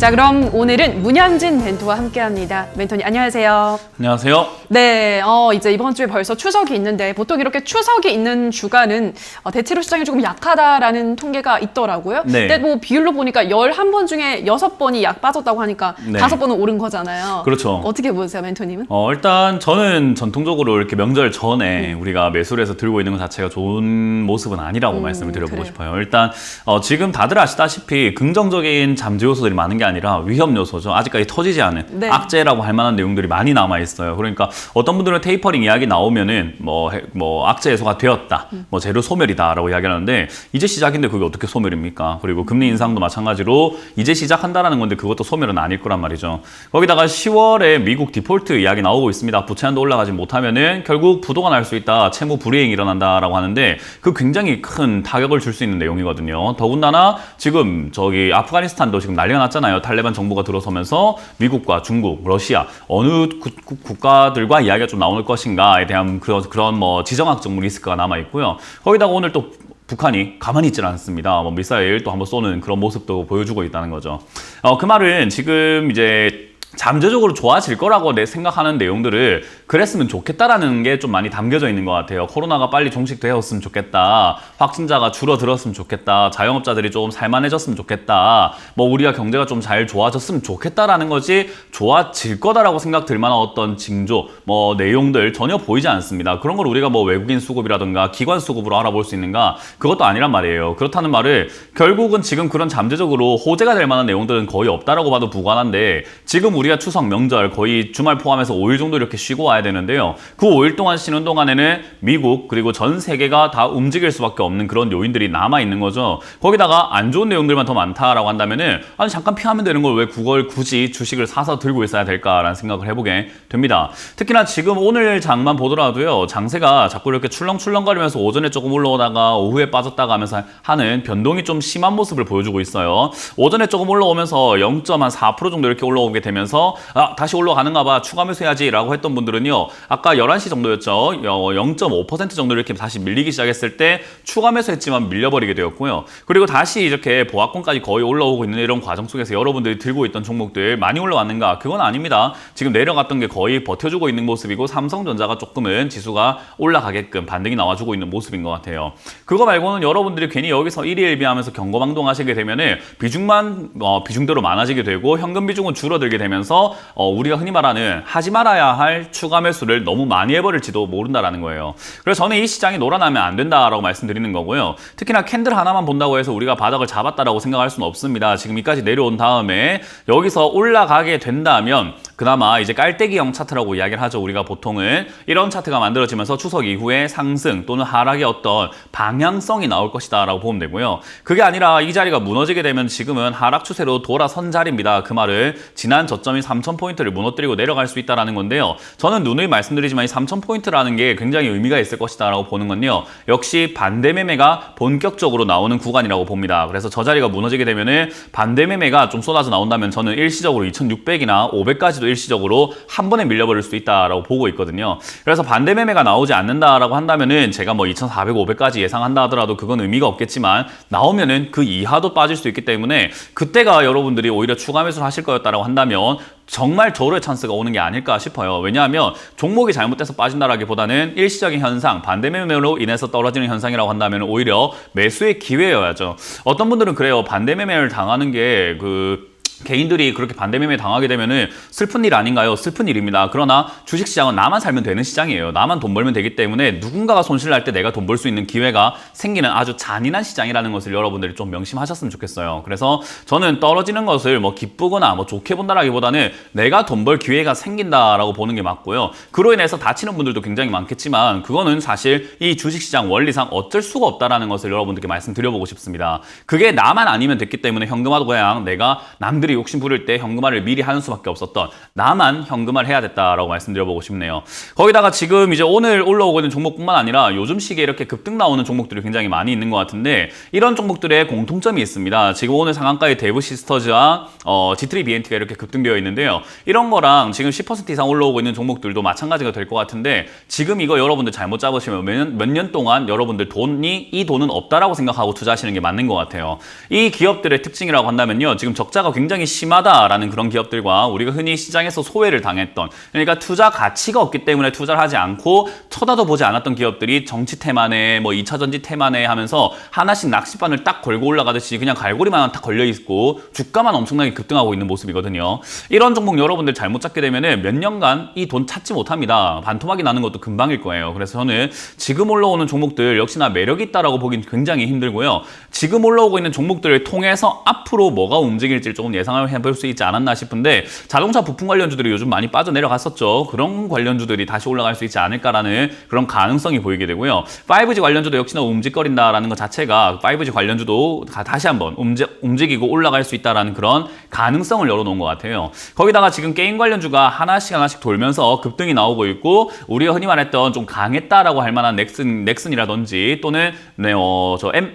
자, 그럼 오늘은 문현진 멘토와 함께합니다. 멘토님 안녕하세요. 안녕하세요. 네, 이제 이번 주에 벌써 추석이 있는데 보통 이렇게 추석이 있는 주간은 대체로 시장이 조금 약하다라는 통계가 있더라고요. 네. 근데 뭐 비율로 보니까 11번 중에 6번이 약 빠졌다고 하니까 네. 5번은 오른 거잖아요. 그렇죠. 어떻게 보세요, 멘토님은? 일단 저는 전통적으로 이렇게 명절 전에 우리가 매수를 해서 들고 있는 것 자체가 좋은 모습은 아니라고 말씀을 드려보고 그래요. 싶어요. 일단 지금 다들 아시다시피 긍정적인 잠재 요소들이 많은 게 아니라 위험 요소죠. 아직까지 터지지 않은 네. 악재라고 할 만한 내용들이 많이 남아 있어요. 그러니까 어떤 분들은 테이퍼링 이야기 나오면은 뭐 악재 해소가 되었다, 뭐 재료 소멸이다라고 이야기하는데 이제 시작인데 그게 어떻게 소멸입니까? 그리고 금리 인상도 마찬가지로 이제 시작한다라는 건데 그것도 소멸은 아닐 거란 말이죠. 거기다가 10월에 미국 디폴트 이야기 나오고 있습니다. 부채 한도 올라가지 못하면은 결국 부도가 날 수 있다, 채무 불이행이 일어난다라고 하는데 그 굉장히 큰 타격을 줄 수 있는 내용이거든요. 더군다나 지금 저기 아프가니스탄도 지금 난리가 났잖아요. 탈레반 정부가 들어서면서 미국과 중국, 러시아 어느 국가들과 이야기가 좀 나올 것인가에 대한 그런 뭐 지정학적 리스크가 남아 있고요. 거기다가 오늘 또 북한이 가만히 있질 않습니다. 뭐 미사일 또 한번 쏘는 그런 모습도 보여주고 있다는 거죠. 그 말은 지금 이제 잠재적으로 좋아질 거라고 생각하는 내용들을 그랬으면 좋겠다라는 게 좀 많이 담겨져 있는 것 같아요. 코로나가 빨리 종식되었으면 좋겠다. 확진자가 줄어들었으면 좋겠다. 자영업자들이 좀 살만해졌으면 좋겠다. 뭐 우리가 경제가 좀 잘 좋아졌으면 좋겠다라는 거지 좋아질 거다라고 생각될 만한 어떤 징조, 뭐 내용들 전혀 보이지 않습니다. 그런 걸 우리가 뭐 외국인 수급이라든가 기관 수급으로 알아볼 수 있는가? 그것도 아니란 말이에요. 그렇다는 말을 결국은 지금 그런 잠재적으로 호재가 될 만한 내용들은 거의 없다라고 봐도 무관한데 지금 우리가 추석 명절 거의 주말 포함해서 5일 정도 이렇게 쉬고 와야 되는데요. 그 5일 동안 쉬는 동안에는 미국 그리고 전 세계가 다 움직일 수밖에 없는 그런 요인들이 남아 있는 거죠. 거기다가 안 좋은 내용들만 더 많다라고 한다면은 아니 잠깐 피하면 되는 걸 왜 그걸 굳이 주식을 사서 들고 있어야 될까라는 생각을 해보게 됩니다. 특히나 지금 오늘 장만 보더라도요. 장세가 자꾸 이렇게 출렁출렁거리면서 오전에 조금 올라오다가 오후에 빠졌다가 하면서 하는 변동이 좀 심한 모습을 보여주고 있어요. 오전에 조금 올라오면서 0.4% 정도 이렇게 올라오게 되면서 다시 올라가는가 봐 추가 매수해야지 라고 했던 분들은요. 아까 11시 정도였죠. 0.5% 정도 이렇게 다시 밀리기 시작했을 때 추가 매수했지만 밀려버리게 되었고요. 그리고 다시 이렇게 보합권까지 거의 올라오고 있는 이런 과정 속에서 여러분들이 들고 있던 종목들 많이 올라왔는가? 그건 아닙니다. 지금 내려갔던 게 거의 버텨주고 있는 모습이고 삼성전자가 조금은 지수가 올라가게끔 반등이 나와주고 있는 모습인 것 같아요. 그거 말고는 여러분들이 괜히 여기서 일희일비하면서 경거망동 하시게 되면은 비중대로 많아지게 되고 현금 비중은 줄어들게 되면서 우리가 흔히 말하는 하지 말아야 할 추가 매수를 너무 많이 해버릴지도 모른다라는 거예요. 그래서 저는 이 시장이 놀아나면 안 된다라고 말씀드리는 거고요. 특히나 캔들 하나만 본다고 해서 우리가 바닥을 잡았다라고 생각할 수는 없습니다. 지금 여기까지 내려온 다음에 여기서 올라가게 된다면 그나마 이제 깔때기형 차트라고 이야기를 하죠. 우리가 보통은 이런 차트가 만들어지면서 추석 이후에 상승 또는 하락의 어떤 방향성이 나올 것이다 라고 보면 되고요. 그게 아니라 이 자리가 무너지게 되면 지금은 하락 추세로 돌아선 자리입니다. 그 말을 지난 저점인 3,000포인트를 무너뜨리고 내려갈 수 있다는 건데요. 저는 누누이 말씀드리지만 이 3,000포인트라는 게 굉장히 의미가 있을 것이다 라고 보는 건요. 역시 반대 매매가 본격적으로 나오는 구간이라고 봅니다. 그래서 저 자리가 무너지게 되면은 반대 매매가 좀 쏟아져 나온다면 저는 일시적으로 2,600이나 500까지도 일시적으로 한 번에 밀려버릴 수 있다라고 보고 있거든요. 그래서 반대 매매가 나오지 않는다라고 한다면은 제가 뭐 2,400, 500까지 예상한다 하더라도 그건 의미가 없겠지만 나오면은 그 이하도 빠질 수 있기 때문에 그때가 여러분들이 오히려 추가 매수를 하실 거였다라고 한다면 정말 절호의 찬스가 오는 게 아닐까 싶어요. 왜냐하면 종목이 잘못돼서 빠진다라기보다는 일시적인 현상, 반대 매매로 인해서 떨어지는 현상이라고 한다면 오히려 매수의 기회여야죠. 어떤 분들은 그래요. 반대 매매를 당하는 게 개인들이 그렇게 반대 매매 당하게 되면은 슬픈 일 아닌가요? 슬픈 일입니다. 그러나 주식시장은 나만 살면 되는 시장이에요. 나만 돈 벌면 되기 때문에 누군가가 손실 날 때 내가 돈 벌 수 있는 기회가 생기는 아주 잔인한 시장이라는 것을 여러분들이 좀 명심하셨으면 좋겠어요. 그래서 저는 떨어지는 것을 뭐 기쁘거나 뭐 좋게 본다라기보다는 내가 돈 벌 기회가 생긴다라고 보는 게 맞고요. 그로 인해서 다치는 분들도 굉장히 많겠지만 그거는 사실 이 주식시장 원리상 어쩔 수가 없다라는 것을 여러분들께 말씀드려보고 싶습니다. 그게 나만 아니면 됐기 때문에 현금화도 그냥 내가 남들이 욕심 부릴 때 현금화를 미리 하는 수밖에 없었던 나만 현금화를 해야 됐다라고 말씀드려보고 싶네요. 거기다가 지금 이제 오늘 올라오고 있는 종목뿐만 아니라 요즘 시기에 이렇게 급등 나오는 종목들이 굉장히 많이 있는 것 같은데 이런 종목들의 공통점이 있습니다. 지금 오늘 상한가의 대부 시스터즈와 G3BNT가 이렇게 급등되어 있는데요. 이런 거랑 지금 10% 이상 올라오고 있는 종목들도 마찬가지가 될 것 같은데 지금 이거 여러분들 잘못 잡으시면 몇 년 동안 여러분들 이 돈은 없다라고 생각하고 투자하시는 게 맞는 것 같아요. 이 기업들의 특징이라고 한다면요. 지금 적자가 굉장히 변동성이 심하다라는 그런 기업들과 우리가 흔히 시장에서 소외를 당했던, 그러니까 투자 가치가 없기 때문에 투자를 하지 않고 쳐다도 보지 않았던 기업들이 정치 테마네, 뭐 2차 전지 테마네 하면서 하나씩 낚싯바늘 딱 걸고 올라가듯이 그냥 갈고리만 딱 걸려 있고 주가만 엄청나게 급등하고 있는 모습이거든요. 이런 종목 여러분들 잘못 잡게 되면은 몇 년간 이 돈 찾지 못합니다. 반토막이 나는 것도 금방일 거예요. 그래서 저는 지금 올라오는 종목들 역시나 매력이 있다라고 보긴 굉장히 힘들고요. 지금 올라오고 있는 종목들을 통해서 앞으로 뭐가 움직일지 조금 예상을 해볼 수 있지 않았나 싶은데, 자동차 부품 관련주들이 요즘 많이 빠져내려갔었죠. 그런 관련주들이 다시 올라갈 수 있지 않을까라는 그런 가능성이 보이게 되고요. 5G 관련주도 역시나 움직거린다라는 것 자체가 5G 관련주도 다시 한번 움직이고 올라갈 수 있다라는 그런 가능성을 열어놓은 것 같아요. 거기다가 지금 게임 관련주가 하나씩 돌면서 급등이 나오고 있고, 우리가 흔히 말했던 좀 강했다라고 할 만한 넥슨이라든지 또는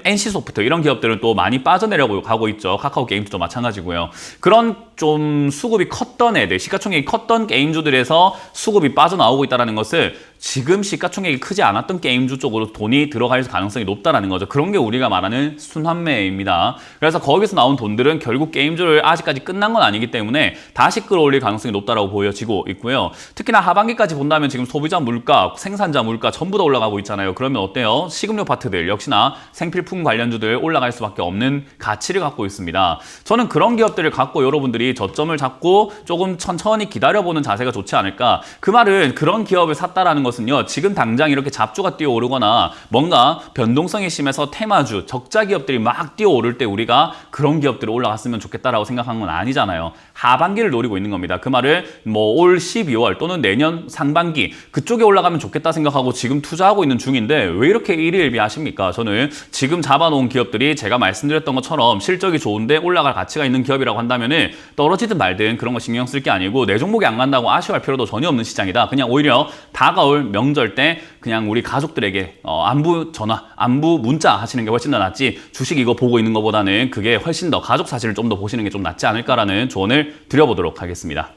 NC소프트 이런 기업들은 또 많이 빠져내려고 가고 있죠. 카카오 게임즈도 마찬가지고요. 그런 좀 수급이 컸던 애들, 시가총액이 컸던 게임주들에서 수급이 빠져나오고 있다는 것을 지금 시가총액이 크지 않았던 게임주 쪽으로 돈이 들어갈 가능성이 높다라는 거죠. 그런 게 우리가 말하는 순환매입니다. 그래서 거기서 나온 돈들은 결국 게임주를 아직까지 끝난 건 아니기 때문에 다시 끌어올릴 가능성이 높다라고 보여지고 있고요. 특히나 하반기까지 본다면 지금 소비자 물가, 생산자 물가 전부 다 올라가고 있잖아요. 그러면 어때요? 식음료 파트들 역시나 생필품 관련주들 올라갈 수밖에 없는 가치를 갖고 있습니다. 저는 그런 기업들을 갖고 여러분들이 저점을 잡고 조금 천천히 기다려보는 자세가 좋지 않을까. 그 말은 그런 기업을 샀다라는 것은요, 지금 당장 이렇게 잡주가 뛰어오르거나 뭔가 변동성이 심해서 테마주, 적자 기업들이 막 뛰어오를 때 우리가 그런 기업들이 올라갔으면 좋겠다라고 생각한 건 아니잖아요. 하반기를 노리고 있는 겁니다. 그 말을 뭐 올 12월 또는 내년 상반기 그쪽에 올라가면 좋겠다 생각하고 지금 투자하고 있는 중인데 왜 이렇게 일희일비하십니까? 저는 지금 잡아놓은 기업들이 제가 말씀드렸던 것처럼 실적이 좋은데 올라갈 가치가 있는 기업이라고 한다면은 떨어지든 말든 그런 거 신경 쓸 게 아니고 내 종목이 안 간다고 아쉬워할 필요도 전혀 없는 시장이다. 그냥 오히려 다가올 명절 때 그냥 우리 가족들에게 안부 전화, 안부 문자 하시는 게 훨씬 더 낫지, 주식 이거 보고 있는 것보다는 그게 훨씬 더 가족 사실을 좀 더 보시는 게 좀 낫지 않을까라는 조언을 드려보도록 하겠습니다.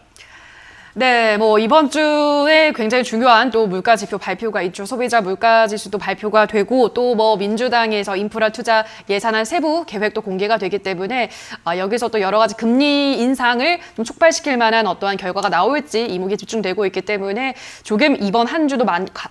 네, 뭐 이번 주에 굉장히 중요한 또 물가 지표 발표가 있죠. 소비자 물가 지수도 발표가 되고 또 뭐 민주당에서 인프라 투자 예산안 세부 계획도 공개가 되기 때문에 여기서 또 여러 가지 금리 인상을 좀 촉발시킬 만한 어떠한 결과가 나올지 이목이 집중되고 있기 때문에 조금 이번 한 주도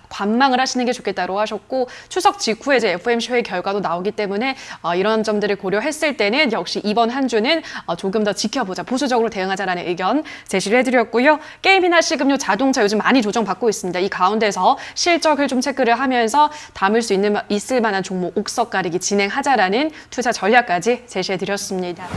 관망을 하시는 게 좋겠다고 하셨고, 추석 직후에 이제 FOMC 회의 결과도 나오기 때문에 이런 점들을 고려했을 때는 역시 이번 한 주는 조금 더 지켜보자, 보수적으로 대응하자라는 의견 제시를 해드렸고요. 게임이나 식음료, 자동차 요즘 많이 조정받고 있습니다. 이 가운데서 실적을 좀 체크를 하면서 담을 수 있을 만한 종목 옥석 가리기 진행하자라는 투자 전략까지 제시해드렸습니다.